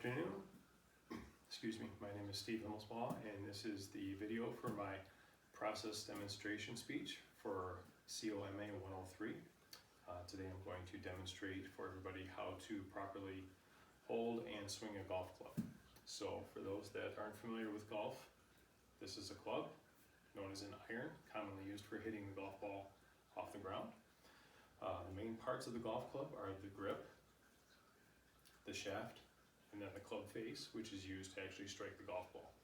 afternoon. Excuse me, my name is Steve Himmelsbaugh, and this is the video for my process demonstration speech for COMA 103. Today I'm going to demonstrate for everybody how to properly hold and swing a golf club. So for those that aren't familiar with golf, this is a club known as an iron, commonly used for hitting the golf ball off the ground. The main parts of the golf club are the grip, the shaft, and then the club face, which is used to actually strike the golf ball.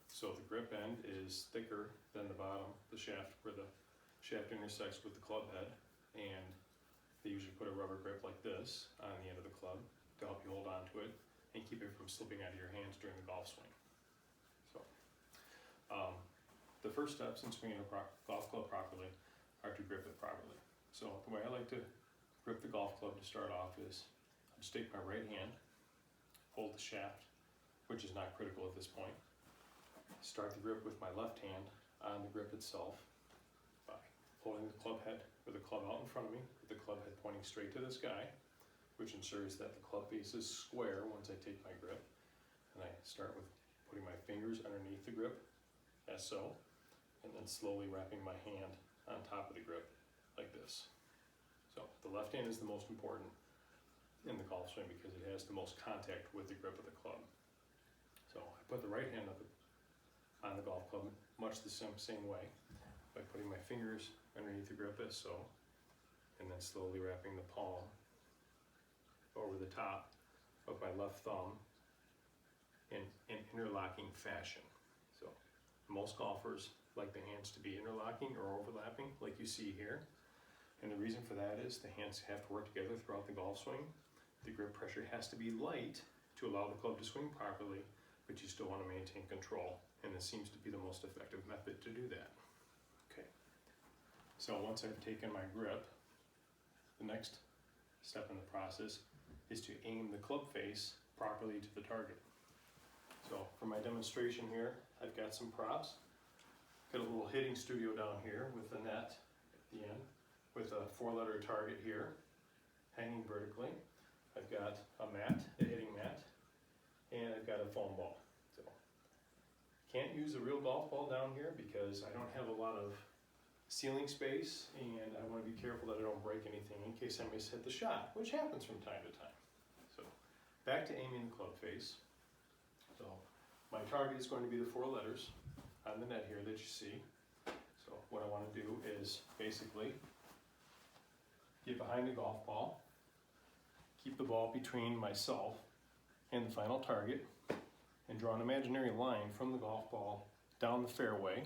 So the grip end is thicker than the bottom, the shaft, where the shaft intersects with the club head, and they usually put a rubber grip like this on the end of the club to help you hold on to it and keep it from slipping out of your hands during the golf swing. So the first steps in swinging a golf club properly are to grip it properly. So the way I like to grip the golf club to start off is I just take my right hand, hold the shaft, which is not critical at this point. Start the grip with my left hand on the grip itself by holding the club head with the club out in front of me, with the club head pointing straight to the sky, which ensures that the club face is square once I take my grip. And I start with putting my fingers underneath the grip, as so, and then slowly wrapping my hand on top of the grip, like this. So the left hand is the most important in the golf swing because it has the most contact with the grip of the club. So I put the right hand up on the golf club much the same way by putting my fingers underneath the grip, as so, and then slowly wrapping the palm over the top of my left thumb in an interlocking fashion. So most golfers like the hands to be interlocking or overlapping like you see here. And the reason for that is the hands have to work together throughout the golf swing. The grip pressure has to be light to allow the club to swing properly, but you still want to maintain control. And this seems to be the most effective method to do that. Okay. So once I've taken my grip, the next step in the process is to aim the club face properly to the target. So for my demonstration here, I've got some props. Got a little hitting studio down here with the net at the end, with a 4-letter target here, hanging vertically. I've got a mat, a hitting mat, and I've got a foam ball. So can't use a real golf ball down here because I don't have a lot of ceiling space, and I want to be careful that I don't break anything in case I miss-hit the shot, which happens from time to time. So back to aiming the club face. So my target is going to be the 4 letters on the net here that you see. So what I want to do is basically get behind the golf ball, keep the ball between myself and the final target, and draw an imaginary line from the golf ball down the fairway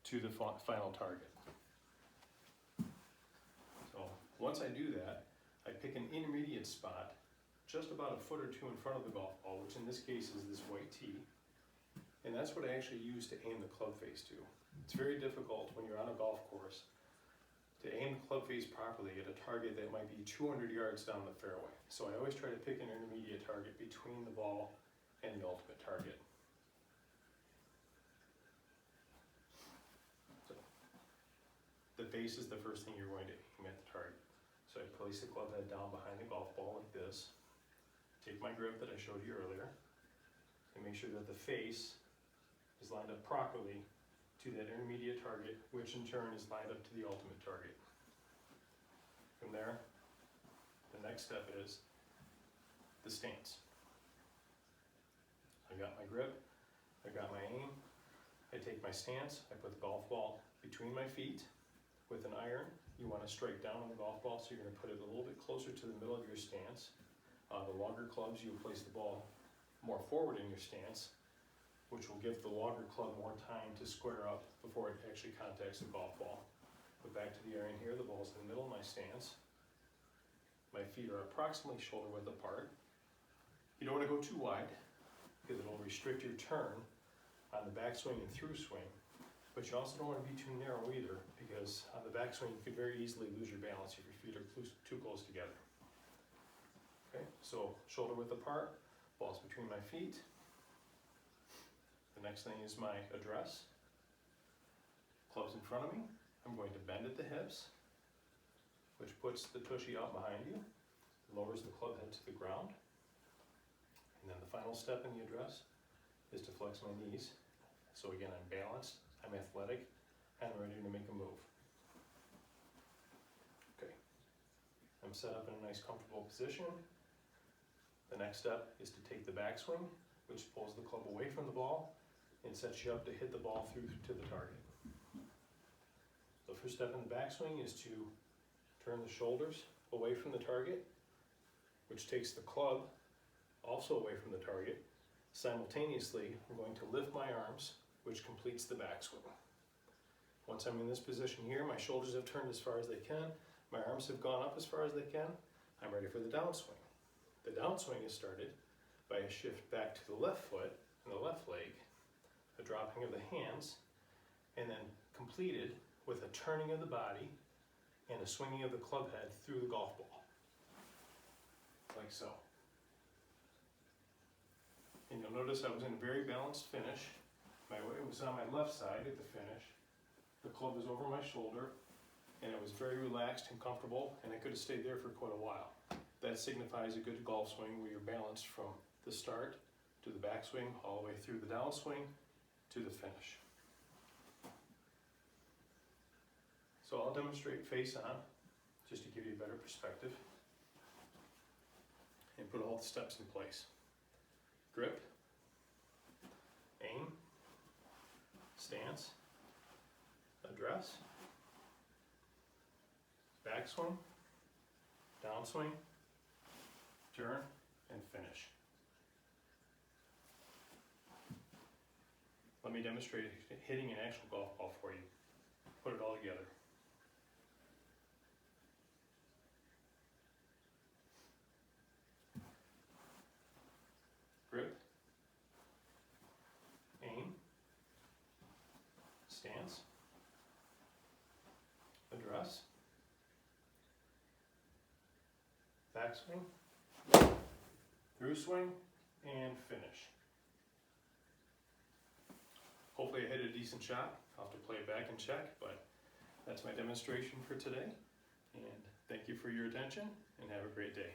to the final target. So once I do that, I pick an intermediate spot just about a foot or two in front of the golf ball, which in this case is this white tee, and that's what I actually use to aim the club face to. It's very difficult when you're on a golf course to aim the club face properly at a target that might be 200 yards down the fairway. So I always try to pick an intermediate target between the ball and the ultimate target. So the face is the first thing you're going to aim at the target. So I place the club head down behind the golf ball like this, take my grip that I showed you earlier, and make sure that the face is lined up properly to that intermediate target, which in turn is lined up to the ultimate target. From there, the next step is the stance. I got my grip, I got my aim, I take my stance, I put the golf ball between my feet. With an iron, you want to strike down on the golf ball, so you're going to put it a little bit closer to the middle of your stance. The longer clubs, you'll place the ball more forward in your stance, which will give the longer club more time to square up before it actually contacts the golf ball. Put back to the iron here, the ball's in the middle of my stance. My feet are approximately shoulder width apart. You don't want to go too wide because it'll restrict your turn on the backswing and through swing, but you also don't want to be too narrow either because on the backswing you could very easily lose your balance if your feet are too close together. Okay, so shoulder width apart, ball's between my feet. The next thing is my address. Club's in front of me. I'm going to bend at the hips, which puts the tushy out behind you, lowers the club head to the ground. And then the final step in the address is to flex my knees. So again, I'm balanced, I'm athletic, and I'm ready to make a move. Okay, I'm set up in a nice comfortable position. The next step is to take the backswing, which pulls the club away from the ball and sets you up to hit the ball through to the target. The first step in the backswing is to turn the shoulders away from the target, which takes the club also away from the target. Simultaneously, I'm going to lift my arms, which completes the backswing. Once I'm in this position here, my shoulders have turned as far as they can, my arms have gone up as far as they can, I'm ready for the downswing. The downswing is started by a shift back to the left foot and the left leg, a dropping of the hands, and then completed with a turning of the body and a swinging of the club head through the golf ball, like so. And you'll notice I was in a very balanced finish. My weight was on my left side at the finish. The club was over my shoulder, and it was very relaxed and comfortable, and I could have stayed there for quite a while. That signifies a good golf swing where you're balanced from the start to the backswing, all the way through the downswing to the finish. So I'll demonstrate face on, just to give you a better perspective, and put all the steps in place. Grip, aim, stance, address, backswing, downswing, turn, and finish. Let me demonstrate hitting an actual golf ball for you. Put it all together. Grip, aim, stance, address, backswing, through swing, and finish. Hopefully I hit a decent shot. I'll have to play it back and check, but that's my demonstration for today. And thank you for your attention, and have a great day.